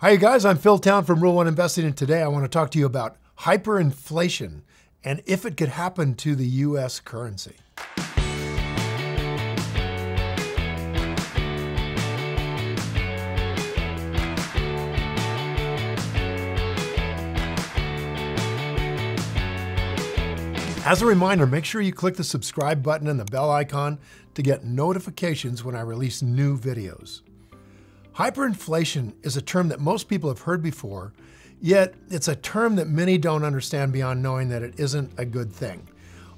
Hi, you guys. I'm Phil Town from Rule 1 Investing, and today I want to talk to you about hyperinflation and if it could happen to the U.S. currency. As a reminder, make sure you click the subscribe button and the bell icon to get notifications when I release new videos. Hyperinflation is a term that most people have heard before, yet it's a term that many don't understand beyond knowing that it isn't a good thing.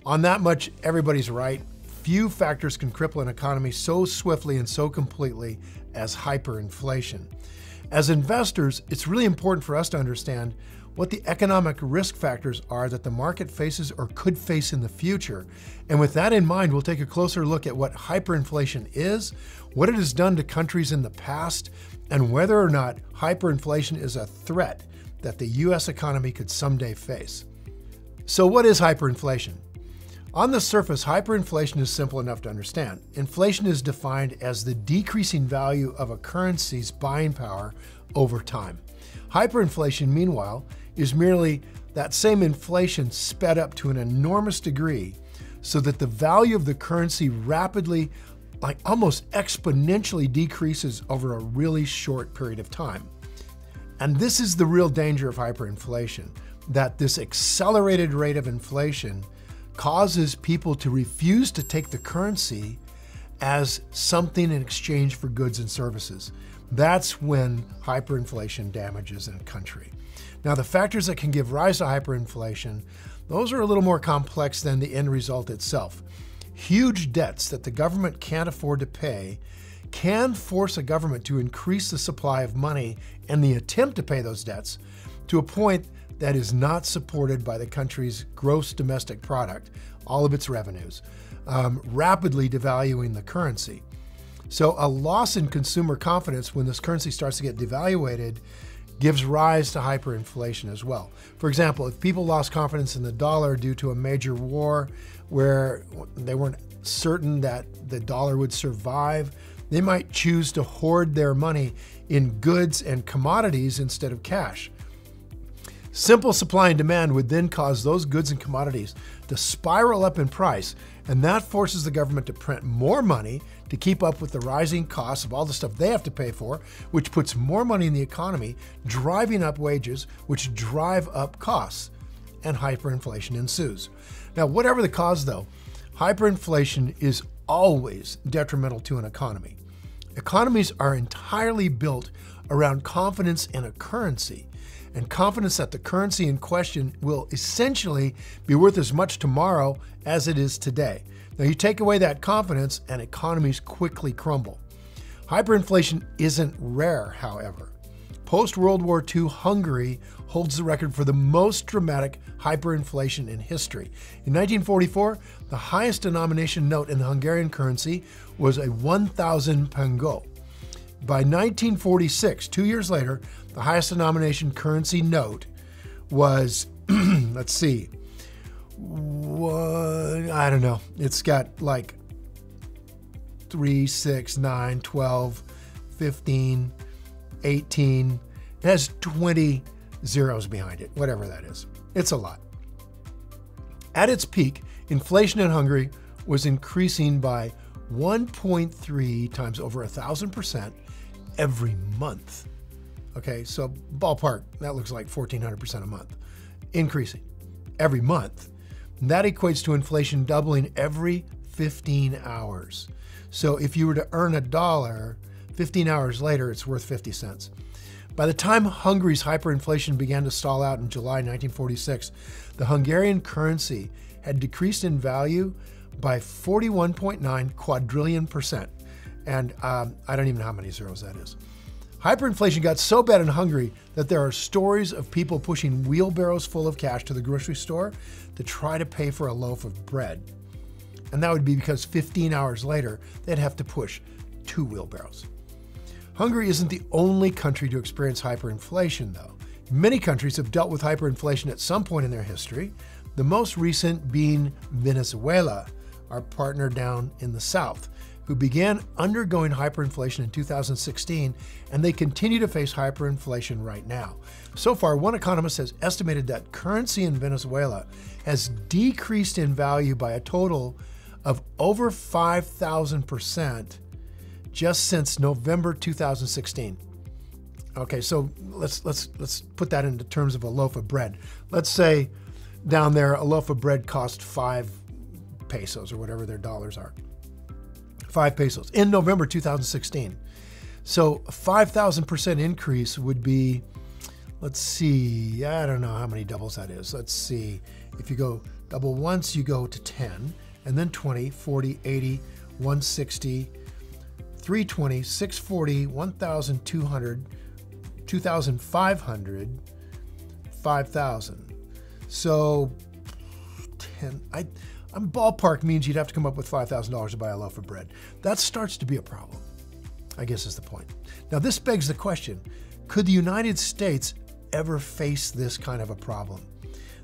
On that much, everybody's right. Few factors can cripple an economy so swiftly and so completely as hyperinflation. As investors, it's really important for us to understand what the economic risk factors are that the market faces or could face in the future. And with that in mind, we'll take a closer look at what hyperinflation is, what it has done to countries in the past, and whether or not hyperinflation is a threat that the U.S. economy could someday face. So what is hyperinflation? On the surface, hyperinflation is simple enough to understand. Inflation is defined as the decreasing value of a currency's buying power over time. Hyperinflation, meanwhile, is merely that same inflation sped up to an enormous degree so that the value of the currency rapidly, almost exponentially decreases over a really short period of time. And this is the real danger of hyperinflation, that this accelerated rate of inflation causes people to refuse to take the currency as something in exchange for goods and services. That's when hyperinflation damages a country. Now, the factors that can give rise to hyperinflation, those are a little more complex than the end result itself. Huge debts that the government can't afford to pay can force a government to increase the supply of money and the attempt to pay those debts to a point that is not supported by the country's gross domestic product, all of its revenues, rapidly devaluing the currency. So a loss in consumer confidence when this currency starts to get devaluated gives rise to hyperinflation as well. For example, if people lost confidence in the dollar due to a major war where they weren't certain that the dollar would survive, they might choose to hoard their money in goods and commodities instead of cash. Simple supply and demand would then cause those goods and commodities to spiral up in price, and that forces the government to print more money to keep up with the rising costs of all the stuff they have to pay for, which puts more money in the economy, driving up wages, which drive up costs, and hyperinflation ensues. Now, whatever the cause though, hyperinflation is always detrimental to an economy. Economies are entirely built around confidence in a currency, and confidence that the currency in question will essentially be worth as much tomorrow as it is today. Now, you take away that confidence and economies quickly crumble. Hyperinflation isn't rare, however. Post-World War II, Hungary holds the record for the most dramatic hyperinflation in history. In 1944, the highest denomination note in the Hungarian currency was a 1,000 pengó. By 1946, 2 years later, the highest denomination currency note was, let's see, I don't know. It's got like 3, 6, 9, 12, 15, 18. It has 20 zeros behind it, whatever that is. It's a lot. At its peak, inflation in Hungary was increasing by 1.3 times over 1,000% every month. Okay, so ballpark, that looks like 1,400% a month, increasing every month. And that equates to inflation doubling every 15 hours. So if you were to earn $1, 15 hours later, it's worth 50 cents. By the time Hungary's hyperinflation began to stall out in July 1946, the Hungarian currency had decreased in value by 41.9 quadrillion %. And I don't even know how many zeros that is. Hyperinflation got so bad in Hungary that there are stories of people pushing wheelbarrows full of cash to the grocery store to try to pay for a loaf of bread. And that would be because 15 hours later, they'd have to push 2 wheelbarrows. Hungary isn't the only country to experience hyperinflation, though. Many countries have dealt with hyperinflation at some point in their history, the most recent being Venezuela, our partner down in the south. who began undergoing hyperinflation in 2016, and they continue to face hyperinflation right now. So far, one economist has estimated that currency in Venezuela has decreased in value by a total of over 5,000% just since November 2016. Okay, so let's put that into terms of a loaf of bread. Let's say down there a loaf of bread cost 5 pesos or whatever their dollars are. 5 pesos in November 2016. So a 5,000% increase would be, let's see, I don't know how many doubles that is. Let's see, if you go double once, you go to 10, and then 20, 40, 80, 160, 320, 640, 1,200, 2,500, 5,000. So 10, I'm ballpark means you'd have to come up with $5,000 to buy a loaf of bread. That starts to be a problem, I guess is the point. Now this begs the question, could the United States ever face this kind of a problem?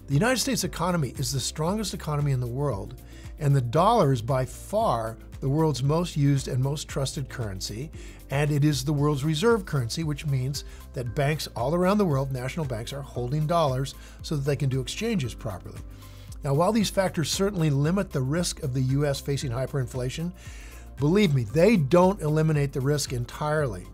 The United States economy is the strongest economy in the world, and the dollar is by far the world's most used and most trusted currency, and it is the world's reserve currency, which means that banks all around the world, national banks, are holding dollars so that they can do exchanges properly. Now, while these factors certainly limit the risk of the U.S. facing hyperinflation, believe me, they don't eliminate the risk entirely.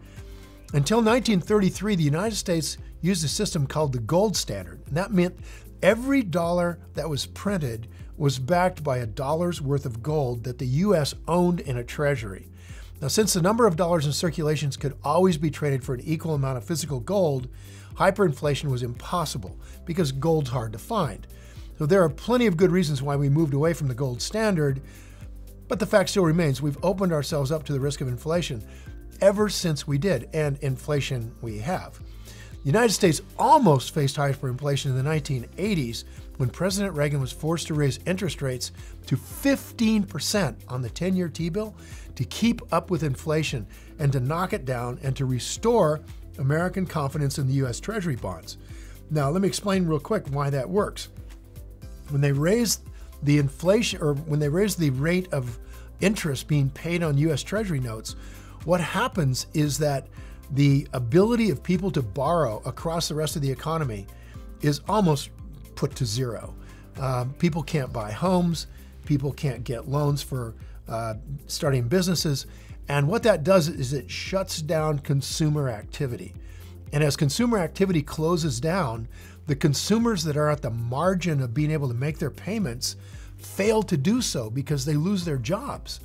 Until 1933, the United States used a system called the gold standard, and that meant every dollar that was printed was backed by $1's worth of gold that the U.S. owned in a treasury. Now, since the number of dollars in circulations could always be traded for an equal amount of physical gold, hyperinflation was impossible because gold's hard to find. So there are plenty of good reasons why we moved away from the gold standard, but the fact still remains, we've opened ourselves up to the risk of inflation ever since we did, and inflation we have. The United States almost faced hyperinflation in the 1980s when President Reagan was forced to raise interest rates to 15% on the 10-year T-bill to keep up with inflation and to knock it down and to restore American confidence in the U.S. Treasury bonds. Now, let me explain real quick why that works. When they raised the inflation, or when they raised the rate of interest being paid on U.S. Treasury notes, what happens is that the ability of people to borrow across the rest of the economy is almost put to zero. People can't buy homes, people can't get loans for starting businesses, and what that does is it shuts down consumer activity. And as consumer activity closes down, the consumers that are at the margin of being able to make their payments fail to do so because they lose their jobs,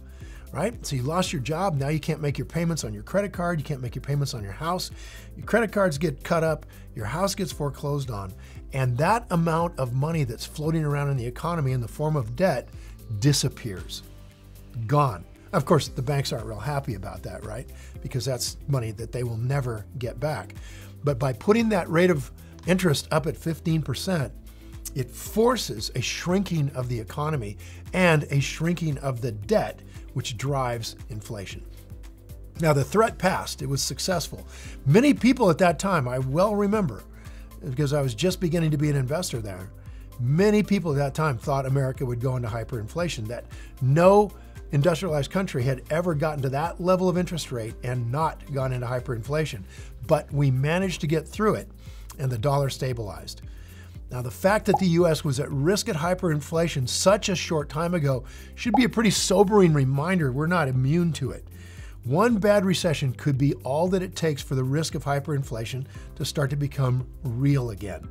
right? So you lost your job, now you can't make your payments on your credit card, you can't make your payments on your house, your credit cards get cut up, your house gets foreclosed on, and that amount of money that's floating around in the economy in the form of debt disappears, gone. Of course, the banks aren't real happy about that, right? Because that's money that they will never get back. But by putting that rate of interest up at 15%, it forces a shrinking of the economy and a shrinking of the debt, which drives inflation. Now, the threat passed. It was successful. Many people at that time, I well remember, because I was just beginning to be an investor there, many people at that time thought America would go into hyperinflation, that no industrialized country had ever gotten to that level of interest rate and not gone into hyperinflation. But we managed to get through it, and the dollar stabilized. Now, the fact that the U.S. was at risk at hyperinflation such a short time ago should be a pretty sobering reminder we're not immune to it. One bad recession could be all that it takes for the risk of hyperinflation to start to become real again.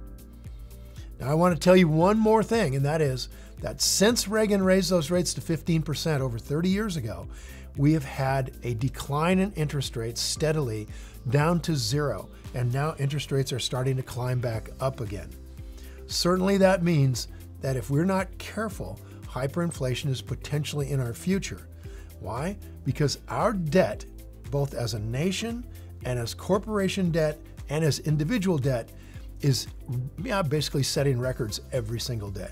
Now, I want to tell you one more thing, and that is that since Reagan raised those rates to 15% over 30 years ago, we have had a decline in interest rates steadily down to zero, and now interest rates are starting to climb back up again. Certainly that means that if we're not careful, hyperinflation is potentially in our future. Why? Because our debt, both as a nation and as corporation debt and as individual debt, is basically setting records every single day.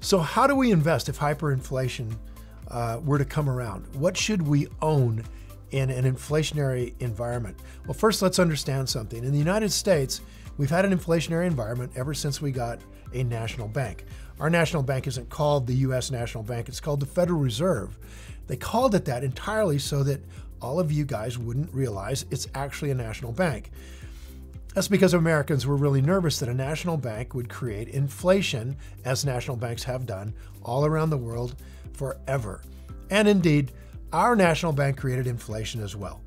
So how do we invest if hyperinflation were to come around? What should we own in an inflationary environment? Well, first let's understand something. In the United States, we've had an inflationary environment ever since we got a national bank. Our national bank isn't called the U.S. National Bank, it's called the Federal Reserve. They called it that entirely so that all of you guys wouldn't realize it's actually a national bank. That's because Americans were really nervous that a national bank would create inflation, as national banks have done all around the world forever. And indeed, our national bank created inflation as well.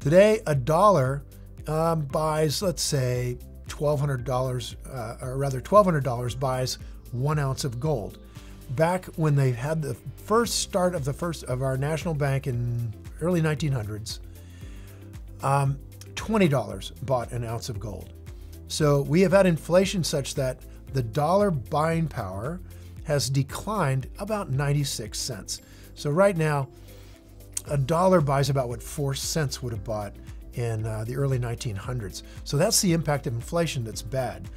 Today, a dollar buys, let's say, $1,200 buys 1 ounce of gold. Back when they had the first start of our national bank in early 1900s, $20 bought an ounce of gold. So we have had inflation such that the dollar buying power has declined about 96 cents. So right now, a dollar buys about what 4 cents would have bought in the early 1900s. So that's the impact of inflation that's bad.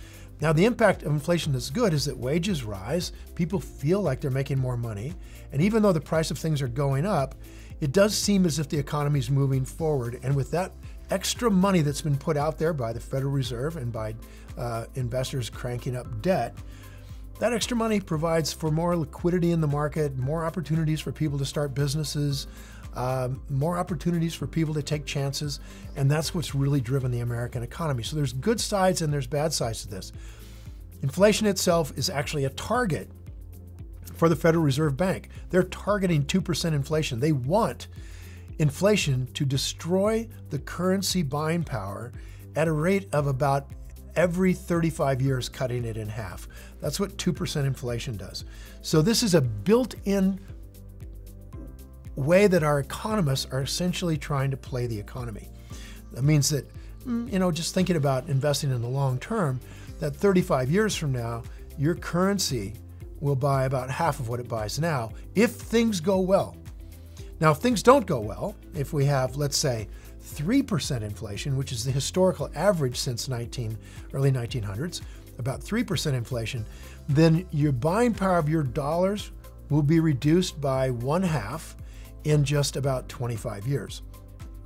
Now, the impact of inflation that's good is that wages rise, people feel like they're making more money, and even though the price of things are going up, it does seem as if the economy is moving forward. And with that extra money that's been put out there by the Federal Reserve and by investors cranking up debt, that extra money provides for more liquidity in the market, more opportunities for people to start businesses, more opportunities for people to take chances, and that's what's really driven the American economy. So there's good sides and there's bad sides to this. Inflation itself is actually a target for the Federal Reserve Bank. They're targeting 2% inflation. They want inflation to destroy the currency buying power at a rate of about every 35 years, cutting it in half. That's what 2% inflation does. So this is a built-in way that our economists are essentially trying to play the economy. That means that, just thinking about investing in the long term, that 35 years from now, your currency will buy about half of what it buys now if things go well. Now, if things don't go well, if we have, let's say, 3% inflation, which is the historical average since early 1900s, about 3% inflation, then your buying power of your dollars will be reduced by 1/2 in just about 25 years.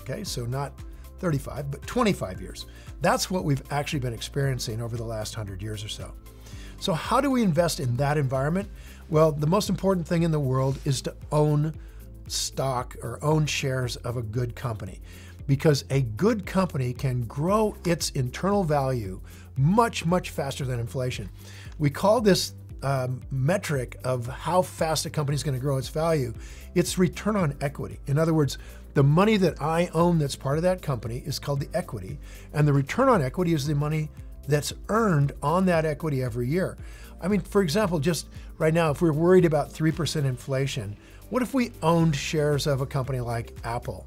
Okay, so not 35, but 25 years. That's what we've actually been experiencing over the last 100 years or so. So how do we invest in that environment? Well, the most important thing in the world is to own stock or own shares of a good company, because a good company can grow its internal value much, much faster than inflation. We call this metric of how fast a company is going to grow its value, it's return on equity. In other words, the money that I own that's part of that company is called the equity, and the return on equity is the money that's earned on that equity every year. I mean, for example, just right now, if we're worried about 3% inflation, what if we owned shares of a company like Apple?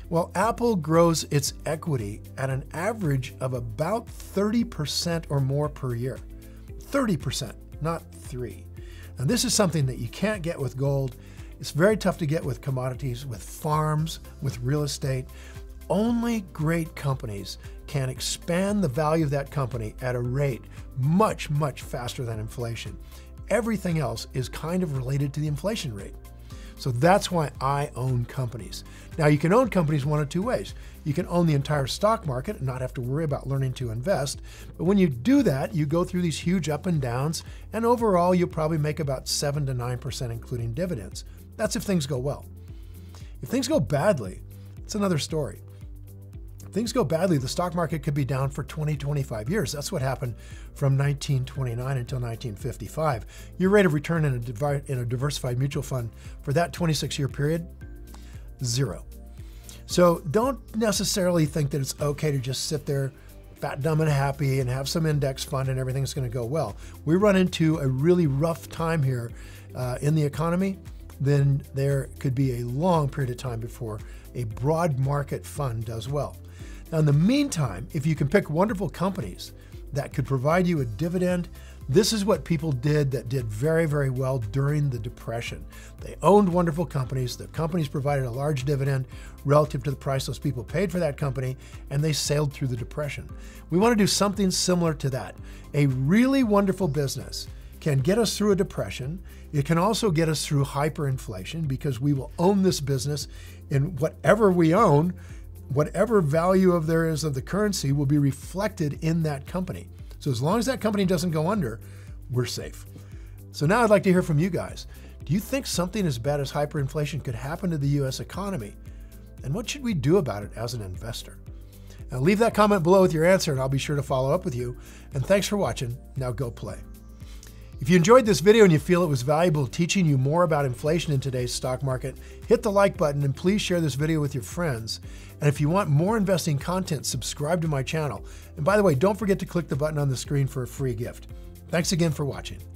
Well, Apple grows its equity at an average of about 30% or more per year. 30%, not 3%. And this is something that you can't get with gold. It's very tough to get with commodities, with farms, with real estate. Only great companies can expand the value of that company at a rate much, much faster than inflation. Everything else is kind of related to the inflation rate. So that's why I own companies. Now, you can own companies one of two ways. You can own the entire stock market and not have to worry about learning to invest. But when you do that, you go through these huge up and downs, and overall, you'll probably make about 7 to 9%, including dividends. That's if things go well. If things go badly, it's another story. If things go badly, the stock market could be down for 20, 25 years. That's what happened from 1929 until 1955. Your rate of return in a diversified mutual fund for that 26-year period, 0. So don't necessarily think that it's okay to just sit there fat, dumb, and happy and have some index fund and everything's going to go well. We run into a really rough time here in the economy, then there could be a long period of time before a broad market fund does well. Now, in the meantime, if you can pick wonderful companies that could provide you a dividend, this is what people did that did very, very well during the Depression. They owned wonderful companies. The companies provided a large dividend relative to the price those people paid for that company, and they sailed through the Depression. We want to do something similar to that. A really wonderful business can get us through a depression. It can also get us through hyperinflation, because we will own this business in whatever we own. Whatever value of there is of the currency will be reflected in that company. So as long as that company doesn't go under, we're safe. So now I'd like to hear from you guys. Do you think something as bad as hyperinflation could happen to the U.S. economy? And what should we do about it as an investor? Now leave that comment below with your answer and I'll be sure to follow up with you. And thanks for watching. Now go play. If you enjoyed this video and you feel it was valuable teaching you more about inflation in today's stock market, hit the like button and please share this video with your friends. And if you want more investing content, subscribe to my channel. And by the way, don't forget to click the button on the screen for a free gift. Thanks again for watching.